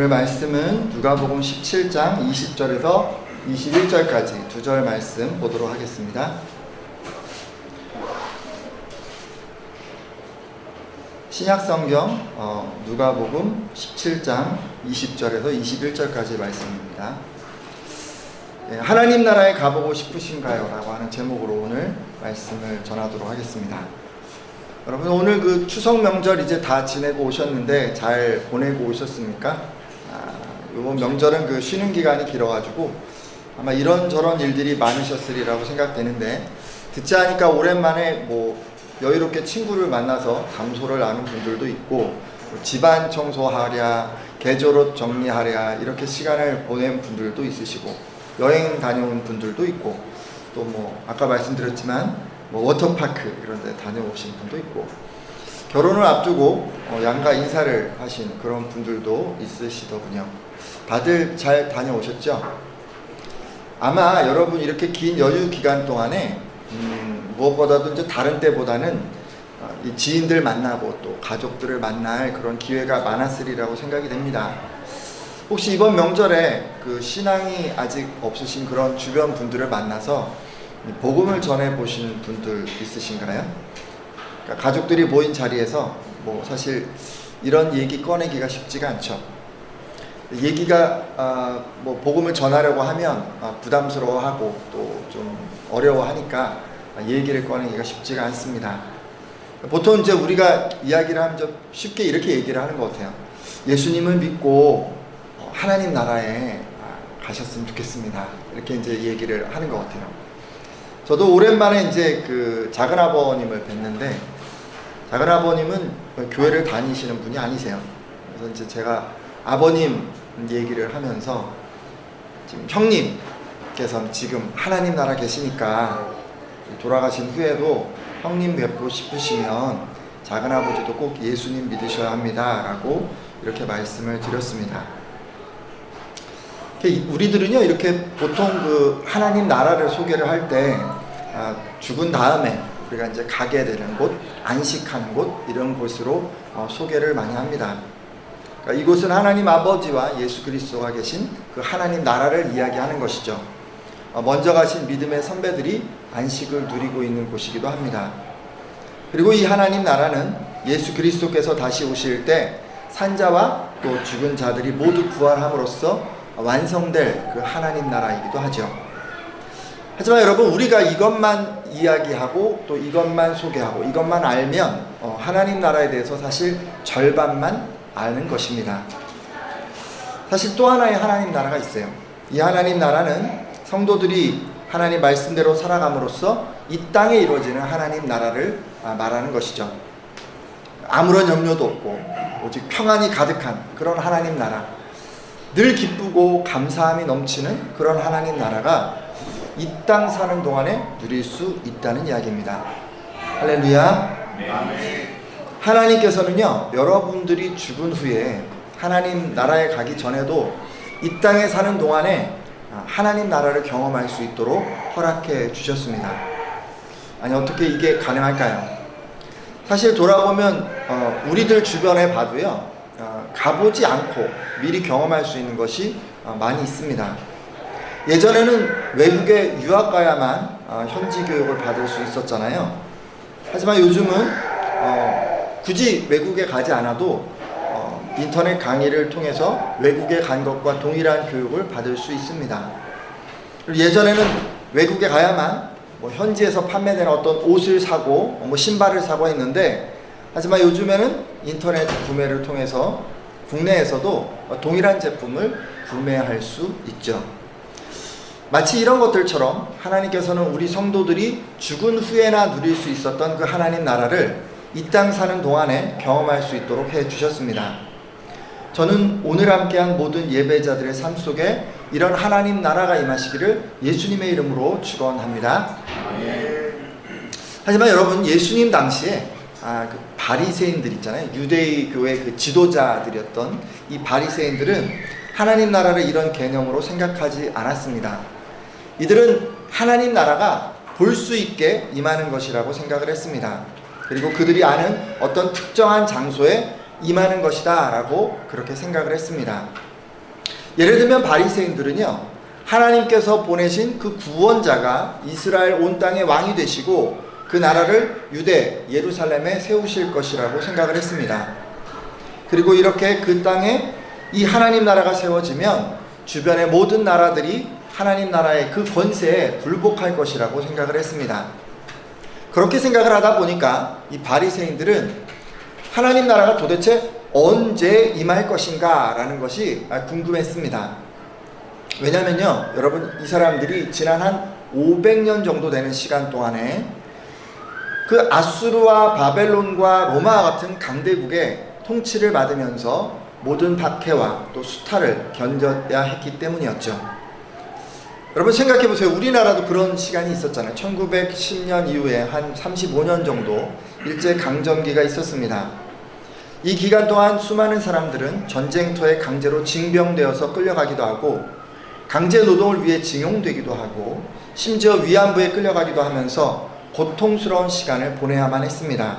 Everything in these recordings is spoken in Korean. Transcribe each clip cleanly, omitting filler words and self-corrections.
오늘 말씀은 누가복음 17장 20절에서 21절까지 두 절 말씀 보도록 하겠습니다. 신약성경 누가복음 17장 20절에서 21절까지 말씀입니다. 하나님 나라에 가보고 싶으신가요? 라고 하는 제목으로 오늘 말씀을 전하도록 하겠습니다. 여러분, 오늘 그 추석 명절 이제 다 지내고 오셨는데 잘 보내고 오셨습니까? 이번 명절은 그 쉬는 기간이 길어가지고 아마 이런저런 일들이 많으셨으리라고 생각되는데, 듣자 하니까 오랜만에 여유롭게 친구를 만나서 담소를 나눈 분들도 있고, 집안 청소하랴, 계절옷 정리하랴 이렇게 시간을 보낸 분들도 있으시고, 여행 다녀온 분들도 있고, 또 아까 말씀드렸지만 워터파크 이런 데 다녀오신 분도 있고, 결혼을 앞두고 양가 인사를 하신 그런 분들도 있으시더군요. 다들 잘 다녀오셨죠? 아마 여러분 이렇게 긴 여유 기간 동안에 무엇보다도 이제 다른 때보다는 이 지인들 만나고 또 가족들을 만날 그런 기회가 많았으리라고 생각이 됩니다. 혹시 이번 명절에 그 신앙이 아직 없으신 그런 주변 분들을 만나서 복음을 전해 보시는 분들 있으신가요? 그러니까 가족들이 모인 자리에서 사실 이런 얘기 꺼내기가 쉽지가 않죠. 얘기가 복음을 전하려고 하면 부담스러워하고 또 좀 어려워하니까 얘기를 꺼내기가 쉽지가 않습니다. 보통 이제 우리가 이야기를 하면 좀 쉽게 이렇게 얘기를 하는 것 같아요. 예수님을 믿고 하나님 나라에 가셨으면 좋겠습니다. 이렇게 이제 얘기를 하는 것 같아요. 저도 오랜만에 이제 그 작은 아버님을 뵀는데, 작은 아버님은 교회를 다니시는 분이 아니세요. 그래서 이제 제가 아버님 얘기를 하면서, 지금 형님께서는 지금 하나님 나라 계시니까 돌아가신 후에도 형님 뵙고 싶으시면 작은 아버지도 꼭 예수님 믿으셔야 합니다 라고 이렇게 말씀을 드렸습니다. 우리들은요, 이렇게 보통 그 하나님 나라를 소개를 할 때 죽은 다음에 우리가 이제 가게 되는 곳, 안식하는 곳, 이런 곳으로 소개를 많이 합니다. 그러니까 이곳은 하나님 아버지와 예수 그리스도가 계신 그 하나님 나라를 이야기하는 것이죠. 먼저 가신 믿음의 선배들이 안식을 누리고 있는 곳이기도 합니다. 그리고 이 하나님 나라는 예수 그리스도께서 다시 오실 때 산자와 또 죽은 자들이 모두 부활함으로써 완성될 그 하나님 나라이기도 하죠. 하지만 여러분, 우리가 이것만 이야기하고 또 이것만 소개하고 이것만 알면 하나님 나라에 대해서 사실 절반만 아는 것입니다. 사실 또 하나의 하나님 나라가 있어요. 이 하나님 나라는 성도들이 하나님 말씀대로 살아감으로써 이 땅에 이루어지는 하나님 나라를 말하는 것이죠. 아무런 염려도 없고 오직 평안이 가득한 그런 하나님 나라, 늘 기쁘고 감사함이 넘치는 그런 하나님 나라가 이 땅 사는 동안에 누릴 수 있다는 이야기입니다. 할렐루야. 하나님께서는요, 여러분들이 죽은 후에 하나님 나라에 가기 전에도 이 땅에 사는 동안에 하나님 나라를 경험할 수 있도록 허락해 주셨습니다. 아니, 어떻게 이게 가능할까요? 사실 돌아보면 우리들 주변에 봐도요, 가보지 않고 미리 경험할 수 있는 것이 많이 있습니다. 예전에는 외국에 유학 가야만 현지 교육을 받을 수 있었잖아요. 하지만 요즘은 굳이 외국에 가지 않아도 인터넷 강의를 통해서 외국에 간 것과 동일한 교육을 받을 수 있습니다. 예전에는 외국에 가야만 현지에서 판매되는 어떤 옷을 사고 신발을 사고 했는데, 하지만 요즘에는 인터넷 구매를 통해서 국내에서도 동일한 제품을 구매할 수 있죠. 마치 이런 것들처럼 하나님께서는 우리 성도들이 죽은 후에나 누릴 수 있었던 그 하나님 나라를 이 땅 사는 동안에 경험할 수 있도록 해 주셨습니다. 저는 오늘 함께한 모든 예배자들의 삶 속에 이런 하나님 나라가 임하시기를 예수님의 이름으로 축원합니다. 하지만 여러분, 예수님 당시에 그 바리새인들 있잖아요. 유대교의 그 지도자들이었던 이 바리새인들은 하나님 나라를 이런 개념으로 생각하지 않았습니다. 이들은 하나님 나라가 볼 수 있게 임하는 것이라고 생각을 했습니다. 그리고 그들이 아는 어떤 특정한 장소에 임하는 것이다 라고 그렇게 생각을 했습니다. 예를 들면 바리새인들은요, 하나님께서 보내신 그 구원자가 이스라엘 온 땅의 왕이 되시고 그 나라를 유대 예루살렘에 세우실 것이라고 생각을 했습니다. 그리고 이렇게 그 땅에 이 하나님 나라가 세워지면 주변의 모든 나라들이 하나님 나라의 그 권세에 굴복할 것이라고 생각을 했습니다. 그렇게 생각을 하다 보니까 이 바리새인들은 하나님 나라가 도대체 언제 임할 것인가 라는 것이 궁금했습니다. 왜냐면요, 여러분, 이 사람들이 지난 한 500년 정도 되는 시간 동안에 그 아수르와 바벨론과 로마 같은 강대국의 통치를 받으면서 모든 박해와 또 수탈을 견뎌야 했기 때문이었죠. 여러분 생각해 보세요. 우리나라도 그런 시간이 있었잖아요. 1910년 이후에 한 35년 정도 일제강점기가 있었습니다. 이 기간 동안 수많은 사람들은 전쟁터에 강제로 징병되어서 끌려가기도 하고 강제 노동을 위해 징용되기도 하고 심지어 위안부에 끌려가기도 하면서 고통스러운 시간을 보내야만 했습니다.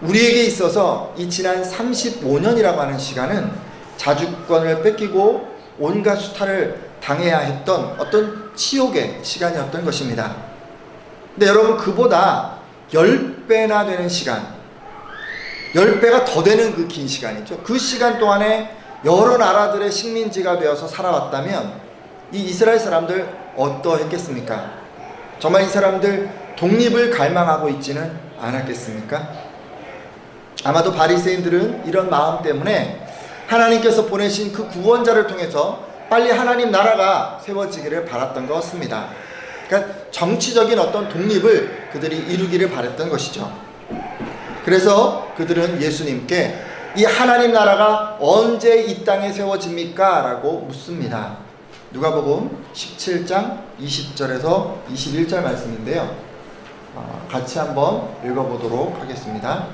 우리에게 있어서 이 지난 35년이라고 하는 시간은 자주권을 뺏기고 온갖 수탈을 당해야 했던 어떤 치욕의 시간이었던 것입니다. 근데 여러분, 그보다 10배나 되는 시간, 10배가 더 되는 그 긴 시간이죠. 그 시간 동안에 여러 나라들의 식민지가 되어서 살아왔다면 이 이스라엘 사람들 어떠했겠습니까? 정말 이 사람들 독립을 갈망하고 있지는 않았겠습니까? 아마도 바리새인들은 이런 마음 때문에 하나님께서 보내신 그 구원자를 통해서 빨리 하나님 나라가 세워지기를 바랐던 것 같습니다. 그러니까 정치적인 어떤 독립을 그들이 이루기를 바랬던 것이죠. 그래서 그들은 예수님께 이 하나님 나라가 언제 이 땅에 세워집니까? 라고 묻습니다. 누가복음 17장 20절에서 21절 말씀인데요. 같이 한번 읽어보도록 하겠습니다.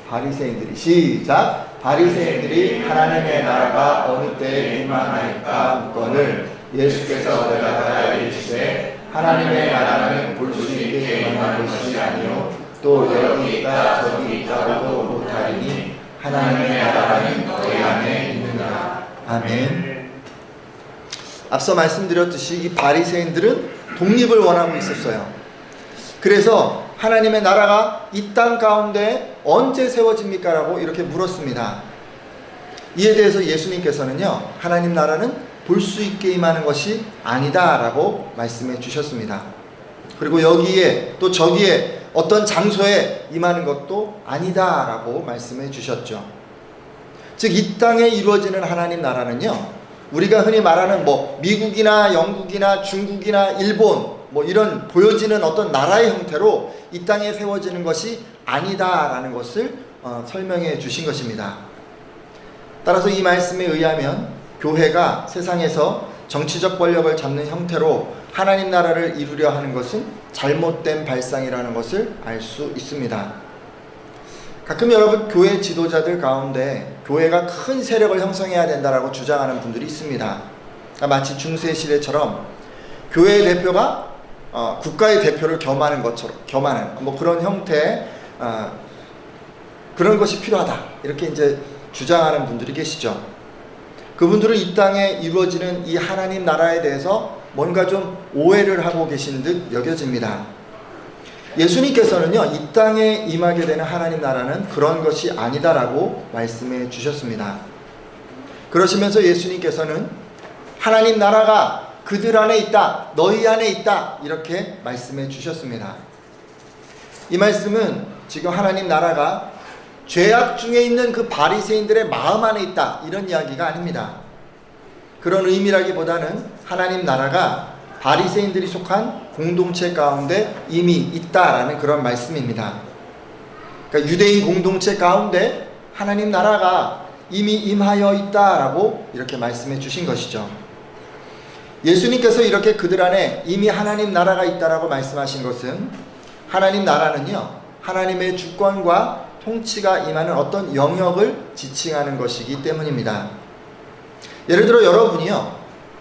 바리새인들이 시작. 바리새인들이 하나님의 나라가 어느 때에 임하나이까 묻거늘 예수께서 대답하여 이르시되 하나님의 나라는 볼 수 있게 임하는 것이 아니요 또 여기 있다 저기 있다고도 못하리니 하나님의 나라는 너희 안에 있느니라. 아멘. 앞서 말씀드렸듯이 이 바리새인들은 독립을 원하고 있었어요. 그래서 하나님의 나라가 이 땅 가운데 언제 세워집니까? 라고 이렇게 물었습니다. 이에 대해서 예수님께서는요, 하나님 나라는 볼 수 있게 임하는 것이 아니다 라고 말씀해 주셨습니다. 그리고 여기에 또 저기에 어떤 장소에 임하는 것도 아니다 라고 말씀해 주셨죠. 즉 이 땅에 이루어지는 하나님 나라는요, 우리가 흔히 말하는 미국이나 영국이나 중국이나 일본 이런 보여지는 어떤 나라의 형태로 이 땅에 세워지는 것이 아니다라는 것을 설명해 주신 것입니다. 따라서 이 말씀에 의하면 교회가 세상에서 정치적 권력을 잡는 형태로 하나님 나라를 이루려 하는 것은 잘못된 발상이라는 것을 알 수 있습니다. 가끔 여러분 교회 지도자들 가운데 교회가 큰 세력을 형성해야 된다라고 주장하는 분들이 있습니다. 마치 중세시대처럼 교회의 대표가 국가의 대표를 겸하는 것처럼 그런 형태의 그런 것이 필요하다 이렇게 이제 주장하는 분들이 계시죠. 그분들은 이 땅에 이루어지는 이 하나님 나라에 대해서 뭔가 좀 오해를 하고 계신 듯 여겨집니다. 예수님께서는요, 이 땅에 임하게 되는 하나님 나라는 그런 것이 아니다라고 말씀해 주셨습니다. 그러시면서 예수님께서는 하나님 나라가 그들 안에 있다, 너희 안에 있다 이렇게 말씀해 주셨습니다. 이 말씀은 지금 하나님 나라가 죄악 중에 있는 그 바리새인들의 마음 안에 있다 이런 이야기가 아닙니다. 그런 의미라기보다는 하나님 나라가 바리새인들이 속한 공동체 가운데 이미 있다라는 그런 말씀입니다. 그러니까 유대인 공동체 가운데 하나님 나라가 이미 임하여 있다라고 이렇게 말씀해 주신 것이죠. 예수님께서 이렇게 그들 안에 이미 하나님 나라가 있다라고 말씀하신 것은 하나님 나라는요, 하나님의 주권과 통치가 임하는 어떤 영역을 지칭하는 것이기 때문입니다. 예를 들어 여러분이요,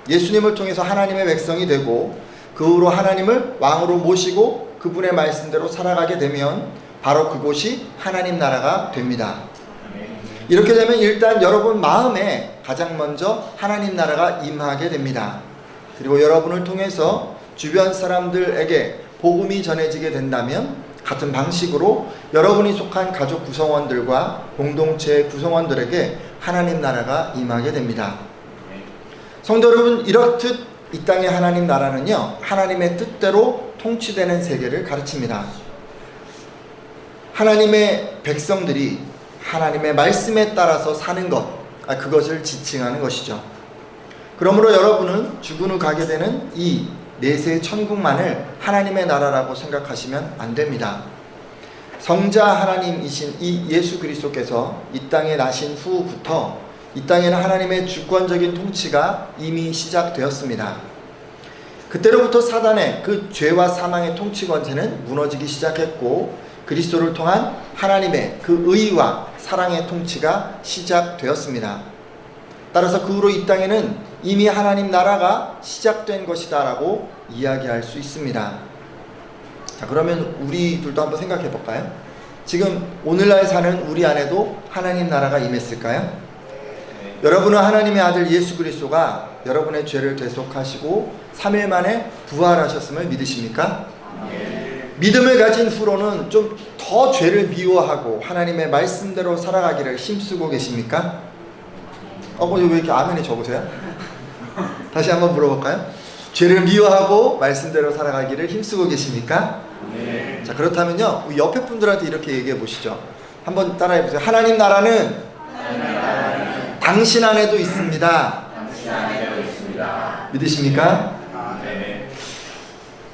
예수님을 통해서 하나님의 백성이 되고 그 후로 하나님을 왕으로 모시고 그분의 말씀대로 살아가게 되면 바로 그곳이 하나님 나라가 됩니다. 이렇게 되면 일단 여러분 마음에 가장 먼저 하나님 나라가 임하게 됩니다. 그리고 여러분을 통해서 주변 사람들에게 복음이 전해지게 된다면 같은 방식으로 여러분이 속한 가족 구성원들과 공동체 구성원들에게 하나님 나라가 임하게 됩니다. 성도 여러분, 이렇듯 이 땅의 하나님 나라는요, 하나님의 뜻대로 통치되는 세계를 가르칩니다. 하나님의 백성들이 하나님의 말씀에 따라서 사는 것, 그것을 지칭하는 것이죠. 그러므로 여러분은 죽은 후 가게 되는 이 내세 천국만을 하나님의 나라라고 생각하시면 안 됩니다. 성자 하나님이신 이 예수 그리스도께서 이 땅에 나신 후부터 이 땅에는 하나님의 주권적인 통치가 이미 시작되었습니다. 그때로부터 사단의 그 죄와 사망의 통치 권세는 무너지기 시작했고 그리스도를 통한 하나님의 그 의와 사랑의 통치가 시작되었습니다. 따라서 그 후로 이 땅에는 이미 하나님 나라가 시작된 것이다 라고 이야기할 수 있습니다. 자, 그러면 우리들도 한번 생각해 볼까요? 지금 오늘날 사는 우리 안에도 하나님 나라가 임했을까요? 여러분은 하나님의 아들 예수 그리스도가 여러분의 죄를 대속하시고 3일 만에 부활하셨음을 믿으십니까? 믿음을 가진 후로는 좀 더 죄를 미워하고 하나님의 말씀대로 살아가기를 힘쓰고 계십니까? 왜 이렇게 아멘이 적으세요? 다시 한번 물어볼까요? 죄를 미워하고 말씀대로 살아가기를 힘쓰고 계십니까? 네. 자, 그렇다면요, 우리 옆에 분들한테 이렇게 얘기해 보시죠. 한번 따라해 보세요. 하나님 나라는 당신 안에도 있습니다. 믿으십니까? 네.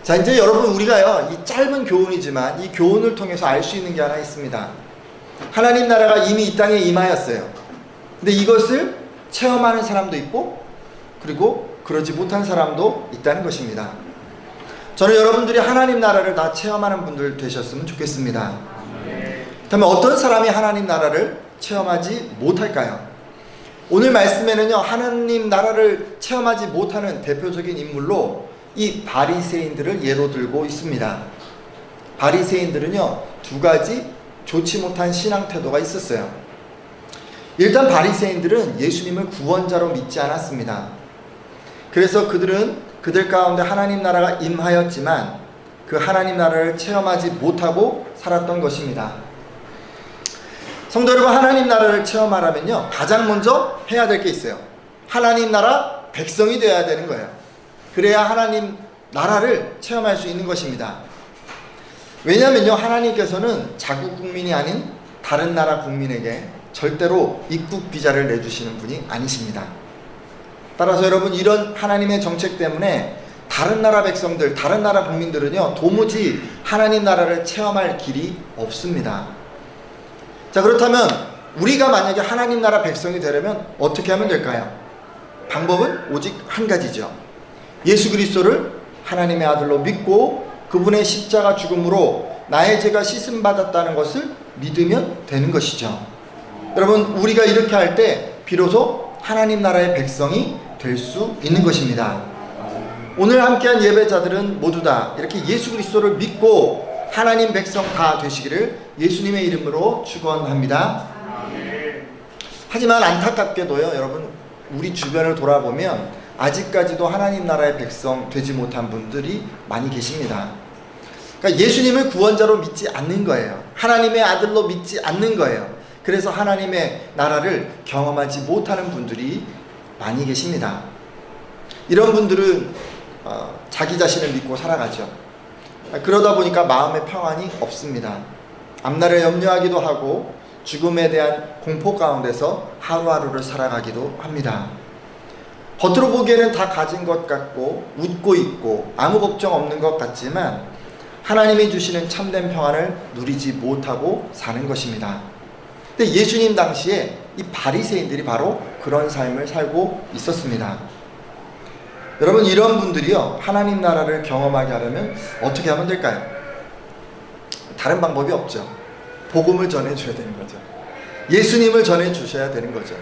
자, 이제 여러분, 우리가요, 이 짧은 교훈이지만 이 교훈을 통해서 알 수 있는 게 하나 있습니다. 하나님 나라가 이미 이 땅에 임하였어요. 근데 이것을 체험하는 사람도 있고 그리고 그러지 못한 사람도 있다는 것입니다. 저는 여러분들이 하나님 나라를 다 체험하는 분들 되셨으면 좋겠습니다. 그렇다면 어떤 사람이 하나님 나라를 체험하지 못할까요? 오늘 말씀에는요, 하나님 나라를 체험하지 못하는 대표적인 인물로 이 바리새인들을 예로 들고 있습니다. 바리새인들은요, 두 가지 좋지 못한 신앙 태도가 있었어요. 일단 바리새인들은 예수님을 구원자로 믿지 않았습니다. 그래서 그들 가운데 하나님 나라가 임하였지만 그 하나님 나라를 체험하지 못하고 살았던 것입니다. 성도 여러분, 하나님 나라를 체험하려면요, 가장 먼저 해야 될 게 있어요. 하나님 나라 백성이 되어야 되는 거예요. 그래야 하나님 나라를 체험할 수 있는 것입니다. 왜냐하면요, 하나님께서는 자국 국민이 아닌 다른 나라 국민에게 절대로 입국 비자를 내주시는 분이 아니십니다. 따라서 여러분, 이런 하나님의 정책 때문에 다른 나라 백성들, 다른 나라 국민들은요, 도무지 하나님 나라를 체험할 길이 없습니다. 자, 그렇다면 우리가 만약에 하나님 나라 백성이 되려면 어떻게 하면 될까요? 방법은 오직 한 가지죠. 예수 그리스도를 하나님의 아들로 믿고 그분의 십자가 죽음으로 나의 죄가 씻음 받았다는 것을 믿으면 되는 것이죠. 여러분, 우리가 이렇게 할 때 비로소 하나님 나라의 백성이 될 수 있는 것입니다. 오늘 함께한 예배자들은 모두 다 이렇게 예수 그리스도를 믿고 하나님 백성 다 되시기를 예수님의 이름으로 축원합니다. 하지만 안타깝게도요, 여러분, 우리 주변을 돌아보면 아직까지도 하나님 나라의 백성 되지 못한 분들이 많이 계십니다. 그러니까 예수님을 구원자로 믿지 않는 거예요. 하나님의 아들로 믿지 않는 거예요. 그래서 하나님의 나라를 경험하지 못하는 분들이 많이 계십니다. 이런 분들은 자기 자신을 믿고 살아가죠. 그러다 보니까 마음의 평안이 없습니다. 앞날을 염려하기도 하고 죽음에 대한 공포 가운데서 하루하루를 살아가기도 합니다. 겉으로 보기에는 다 가진 것 같고 웃고 있고 아무 걱정 없는 것 같지만 하나님이 주시는 참된 평안을 누리지 못하고 사는 것입니다. 근데 예수님 당시에 이 바리새인들이 바로 그런 삶을 살고 있었습니다. 여러분, 이런 분들이요, 하나님 나라를 경험하게 하려면 어떻게 하면 될까요? 다른 방법이 없죠. 복음을 전해줘야 되는 거죠. 예수님을 전해주셔야 되는 거죠.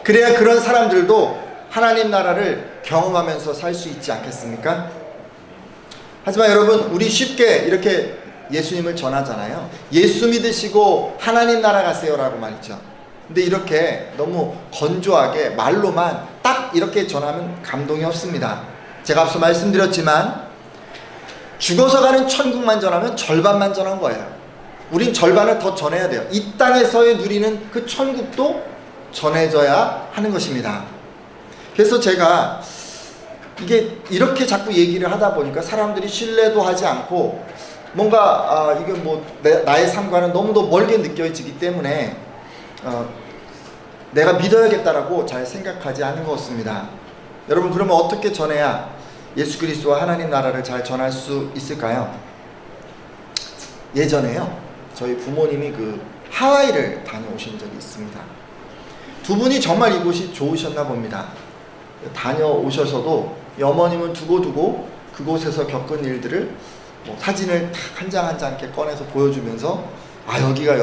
그래야 그런 사람들도 하나님 나라를 경험하면서 살 수 있지 않겠습니까? 하지만 여러분, 우리 쉽게 이렇게 예수님을 전하잖아요. 예수 믿으시고 하나님 나라 가세요 라고 말이죠. 근데 이렇게 너무 건조하게 말로만 딱 이렇게 전하면 감동이 없습니다. 제가 앞서 말씀드렸지만 죽어서 가는 천국만 전하면 절반만 전한 거예요. 우린 절반을 더 전해야 돼요. 이 땅에서의 누리는 그 천국도 전해져야 하는 것입니다. 그래서 제가 이게 이렇게 자꾸 얘기를 하다 보니까 사람들이 신뢰도 하지 않고 뭔가 이게 뭐 나의 삶과는 너무도 멀게 느껴지기 때문에 내가 믿어야겠다라고 잘 생각하지 않는 것 같습니다. 여러분, 그러면 어떻게 전해야 예수 그리스도와 하나님 나라를 잘 전할 수 있을까요? 예전에요, 저희 부모님이 그 하와이를 다녀오신 적이 있습니다. 두 분이 정말 이곳이 좋으셨나 봅니다. 다녀오셔서도 어머님은 두고두고 그곳에서 겪은 일들을 뭐 사진을 한 장 한 장 이렇게 꺼내서 보여주면서 여기가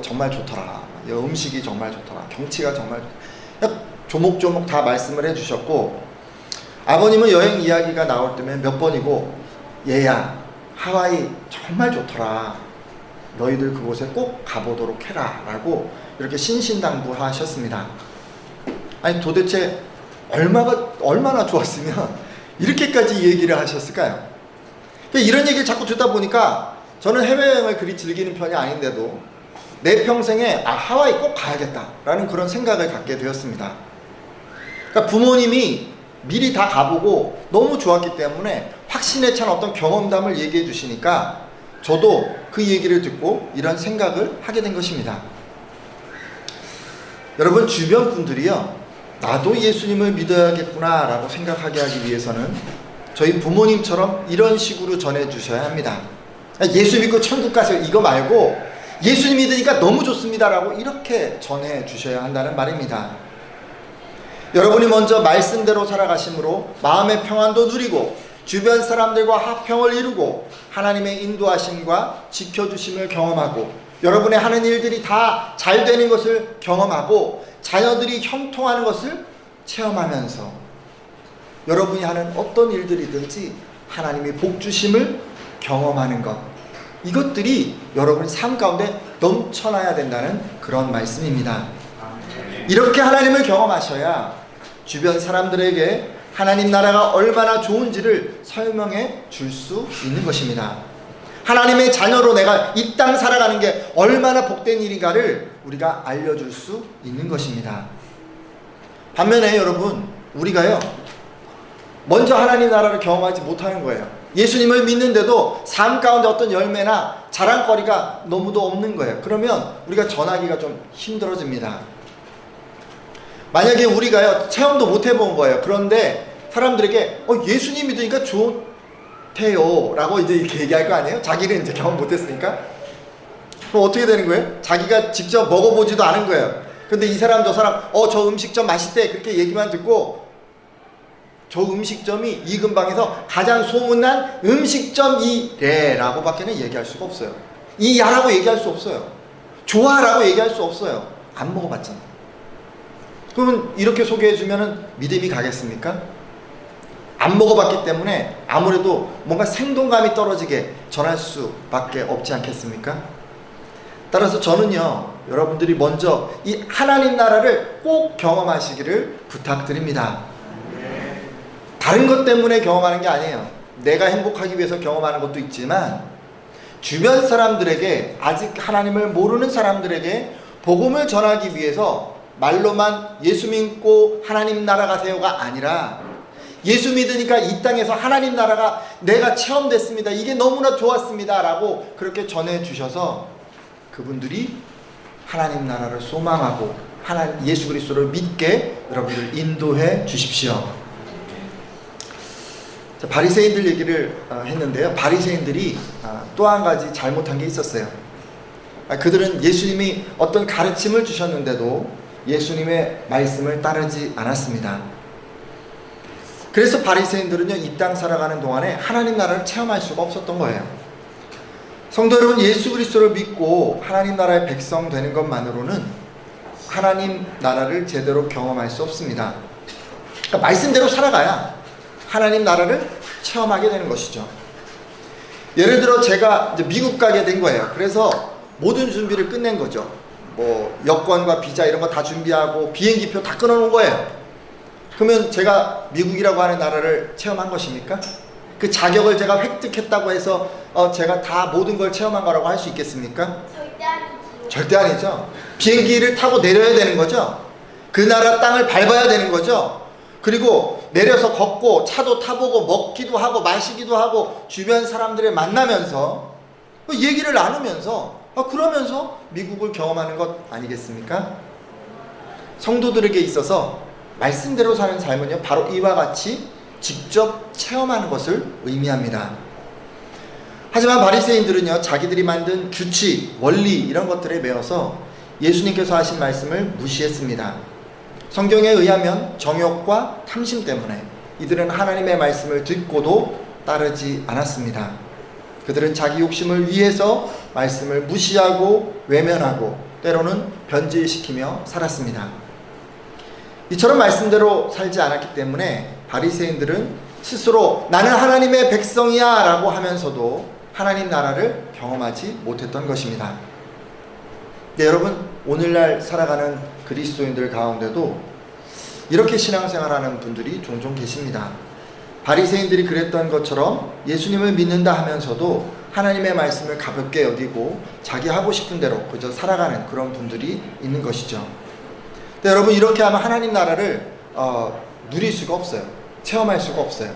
정말 좋더라, 음식이 정말 좋더라, 경치가 정말 조목조목 다 말씀을 해주셨고, 아버님은 여행 이야기가 나올 때면 몇 번이고 얘야 하와이 정말 좋더라, 너희들 그곳에 꼭 가보도록 해라 라고 이렇게 신신당부하셨습니다. 아니 도대체 얼마나 좋았으면 이렇게까지 얘기를 하셨을까요? 이런 얘기를 자꾸 듣다 보니까 저는 해외여행을 그리 즐기는 편이 아닌데도 내 평생에 하와이 꼭 가야겠다라는 그런 생각을 갖게 되었습니다. 그러니까 부모님이 미리 다 가보고 너무 좋았기 때문에 확신에 찬 어떤 경험담을 얘기해 주시니까 저도 그 얘기를 듣고 이런 생각을 하게 된 것입니다. 여러분, 주변 분들이요, 나도 예수님을 믿어야겠구나 라고 생각하게 하기 위해서는 저희 부모님처럼 이런 식으로 전해주셔야 합니다. 예수 믿고 천국 가세요 이거 말고 예수님 믿으니까 너무 좋습니다 라고 이렇게 전해주셔야 한다는 말입니다. 여러분이 먼저 말씀대로 살아가심으로 마음의 평안도 누리고 주변 사람들과 화평을 이루고 하나님의 인도하심과 지켜주심을 경험하고 여러분의 하는 일들이 다 잘 되는 것을 경험하고 자녀들이 형통하는 것을 체험하면서 여러분이 하는 어떤 일들이든지 하나님의 복주심을 경험하는 것, 이것들이 여러분의 삶 가운데 넘쳐나야 된다는 그런 말씀입니다. 이렇게 하나님을 경험하셔야 주변 사람들에게 하나님 나라가 얼마나 좋은지를 설명해 줄 수 있는 것입니다. 하나님의 자녀로 내가 이 땅 살아가는 게 얼마나 복된 일인가를 우리가 알려줄 수 있는 것입니다. 반면에 여러분, 우리가요 먼저 하나님 나라를 경험하지 못하는 거예요. 예수님을 믿는데도 삶 가운데 어떤 열매나 자랑거리가 너무도 없는 거예요. 그러면 우리가 전하기가 좀 힘들어집니다. 만약에 우리가요 체험도 못 해본 거예요. 그런데 사람들에게 예수님 믿으니까 좋대요 라고 이제 이렇게 얘기할 거 아니에요? 자기는 이제 경험 못 했으니까. 그럼 어떻게 되는 거예요? 자기가 직접 먹어보지도 않은 거예요. 근데 이 사람 저 사람 저 음식점 맛있대 그렇게 얘기만 듣고 저 음식점이 이 근방에서 가장 소문난 음식점이래 라고 밖에는 얘기할 수가 없어요. 이 야라고 얘기할 수 없어요. 좋아라고 얘기할 수 없어요. 안 먹어봤잖아. 그러면 이렇게 소개해주면 믿음이 가겠습니까? 안 먹어봤기 때문에 아무래도 뭔가 생동감이 떨어지게 전할 수밖에 없지 않겠습니까? 따라서 저는요, 여러분들이 먼저 이 하나님 나라를 꼭 경험하시기를 부탁드립니다. 다른 것 때문에 경험하는 게 아니에요. 내가 행복하기 위해서 경험하는 것도 있지만 주변 사람들에게, 아직 하나님을 모르는 사람들에게 복음을 전하기 위해서 말로만 예수 믿고 하나님 나라 가세요가 아니라 예수 믿으니까 이 땅에서 하나님 나라가 내가 체험됐습니다, 이게 너무나 좋았습니다 라고 그렇게 전해주셔서 그분들이 하나님 나라를 소망하고 예수 그리스도를 믿게 여러분들 인도해 주십시오. 자, 바리새인들 얘기를 했는데요, 바리새인들이 또 한 가지 잘못한 게 있었어요. 그들은 예수님이 어떤 가르침을 주셨는데도 예수님의 말씀을 따르지 않았습니다. 그래서 바리새인들은요, 이 땅 살아가는 동안에 하나님 나라를 체험할 수가 없었던 거예요. 성도 여러분, 예수 그리스도를 믿고 하나님 나라의 백성 되는 것만으로는 하나님 나라를 제대로 경험할 수 없습니다. 그러니까 말씀대로 살아가야 하나님 나라를 체험하게 되는 것이죠. 예를 들어 제가 이제 미국 가게 된 거예요. 그래서 모든 준비를 끝낸 거죠. 뭐 여권과 비자 이런 거 다 준비하고 비행기표 다 끊어놓은 거예요. 그러면 제가 미국이라고 하는 나라를 체험한 것입니까? 그 자격을 제가 획득했다고 해서 제가 다 모든 걸 체험한 거라고 할 수 있겠습니까? 절대 아니지요. 절대 아니죠. 비행기를 타고 내려야 되는 거죠. 그 나라 땅을 밟아야 되는 거죠. 그리고 내려서 걷고 차도 타보고 먹기도 하고 마시기도 하고 주변 사람들을 만나면서 얘기를 나누면서 그러면서 미국을 경험하는 것 아니겠습니까? 성도들에게 있어서 말씀대로 사는 삶은요, 바로 이와 같이 직접 체험하는 것을 의미합니다. 하지만 바리새인들은요, 자기들이 만든 규칙, 원리 이런 것들에 매여서 예수님께서 하신 말씀을 무시했습니다. 성경에 의하면 정욕과 탐심 때문에 이들은 하나님의 말씀을 듣고도 따르지 않았습니다. 그들은 자기 욕심을 위해서 말씀을 무시하고 외면하고 때로는 변질시키며 살았습니다. 이처럼 말씀대로 살지 않았기 때문에 바리새인들은 스스로 나는 하나님의 백성이야 라고 하면서도 하나님 나라를 경험하지 못했던 것입니다. 네, 여러분, 오늘날 살아가는 그리스도인들 가운데도 이렇게 신앙생활하는 분들이 종종 계십니다. 바리새인들이 그랬던 것처럼 예수님을 믿는다 하면서도 하나님의 말씀을 가볍게 여기고 자기 하고 싶은 대로 그저 살아가는 그런 분들이 있는 것이죠. 네, 여러분, 이렇게 하면 하나님 나라를 누릴 수가 없어요. 체험할 수가 없어요.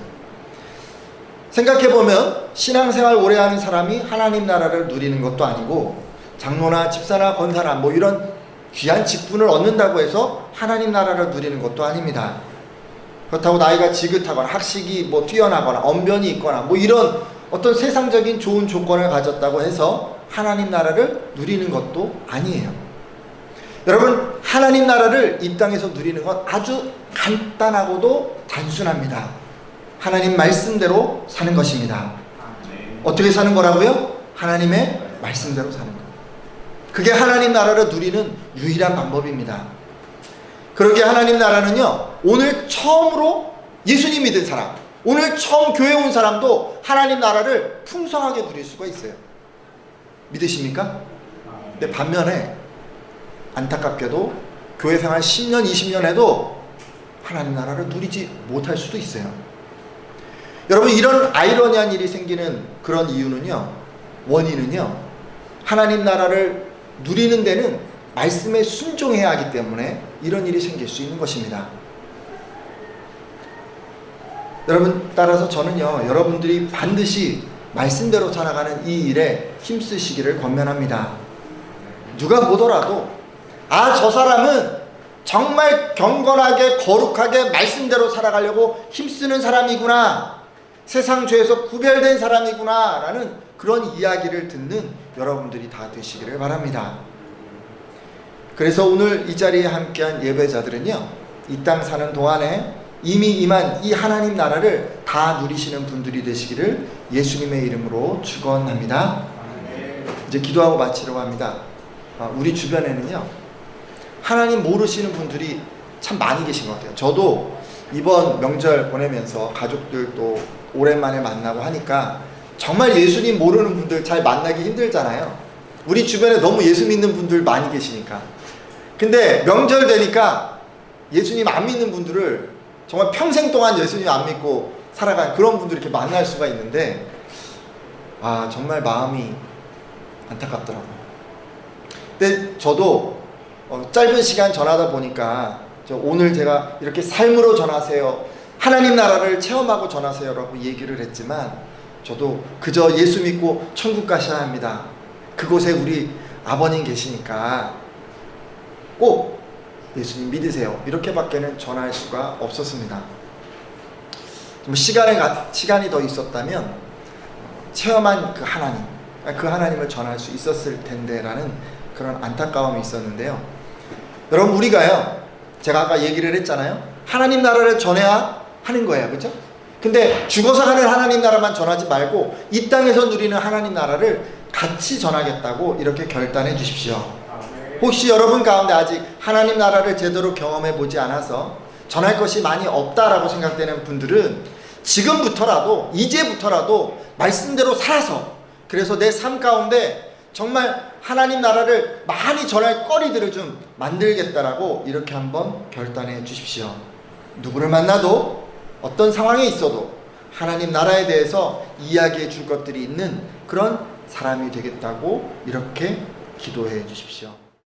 생각해보면 신앙생활 오래 하는 사람이 하나님 나라를 누리는 것도 아니고 장로나 집사나 권사나 뭐 이런 귀한 직분을 얻는다고 해서 하나님 나라를 누리는 것도 아닙니다. 그렇다고 나이가 지긋하거나 학식이 뭐 뛰어나거나 언변이 있거나 뭐 이런 어떤 세상적인 좋은 조건을 가졌다고 해서 하나님 나라를 누리는 것도 아니에요. 여러분, 하나님 나라를 이 땅에서 누리는 건 아주 간단하고도 단순합니다. 하나님 말씀대로 사는 것입니다. 어떻게 사는 거라고요? 하나님의 말씀대로 사는 것. 그게 하나님 나라를 누리는 유일한 방법입니다. 그러기에 하나님 나라는요, 오늘 처음으로 예수님 믿은 사람, 오늘 처음 교회 온 사람도 하나님 나라를 풍성하게 누릴 수가 있어요. 믿으십니까? 근데 반면에 안타깝게도 교회 생활 10년, 20년 해도 하나님 나라를 누리지 못할 수도 있어요. 여러분, 이런 아이러니한 일이 생기는 그런 이유는요, 원인은요, 하나님 나라를 누리는 데는 말씀에 순종해야 하기 때문에 이런 일이 생길 수 있는 것입니다. 여러분, 따라서 저는요, 여러분들이 반드시 말씀대로 살아가는 이 일에 힘쓰시기를 권면합니다. 누가 보더라도 저 사람은 정말 경건하게 거룩하게 말씀대로 살아가려고 힘쓰는 사람이구나, 세상 죄에서 구별된 사람이구나 라는 그런 이야기를 듣는 여러분들이 다 되시기를 바랍니다. 그래서 오늘 이 자리에 함께한 예배자들은요, 이 땅 사는 동안에 이미 임한 이 하나님 나라를 다 누리시는 분들이 되시기를 예수님의 이름으로 축원합니다. 이제 기도하고 마치려고 합니다. 우리 주변에는요, 하나님 모르시는 분들이 참 많이 계신 것 같아요. 저도 이번 명절 보내면서 가족들 또 오랜만에 만나고 하니까 정말 예수님 모르는 분들 잘 만나기 힘들잖아요. 우리 주변에 너무 예수 믿는 분들 많이 계시니까. 근데 명절 되니까 예수님 안 믿는 분들을 정말 평생 동안 예수님 안 믿고 살아간 그런 분들이 이렇게 만날 수가 있는데, 정말 마음이 안타깝더라고요. 근데 저도 짧은 시간 전하다 보니까 오늘 제가 이렇게 삶으로 전하세요, 하나님 나라를 체험하고 전하세요라고 얘기를 했지만, 저도 그저 예수 믿고 천국 가셔야 합니다, 그곳에 우리 아버님 계시니까 꼭 예수님 믿으세요, 이렇게밖에는 전할 수가 없었습니다. 좀 시간이 더 있었다면 체험한 그 하나님을 전할 수 있었을 텐데 라는 그런 안타까움이 있었는데요. 여러분, 우리가요, 제가 아까 얘기를 했잖아요, 하나님 나라를 전해야 하는 거예요, 그렇죠? 근데 죽어서 가는 하나님 나라만 전하지 말고 이 땅에서 누리는 하나님 나라를 같이 전하겠다고 이렇게 결단해 주십시오. 혹시 여러분 가운데 아직 하나님 나라를 제대로 경험해 보지 않아서 전할 것이 많이 없다라고 생각되는 분들은 지금부터라도, 이제부터라도 말씀대로 살아서, 그래서 내 삶 가운데 정말 하나님 나라를 많이 전할 거리들을 좀 만들겠다라고 이렇게 한번 결단해 주십시오. 누구를 만나도 어떤 상황에 있어도 하나님 나라에 대해서 이야기해 줄 것들이 있는 그런 사람이 되겠다고 이렇게 기도해 주십시오.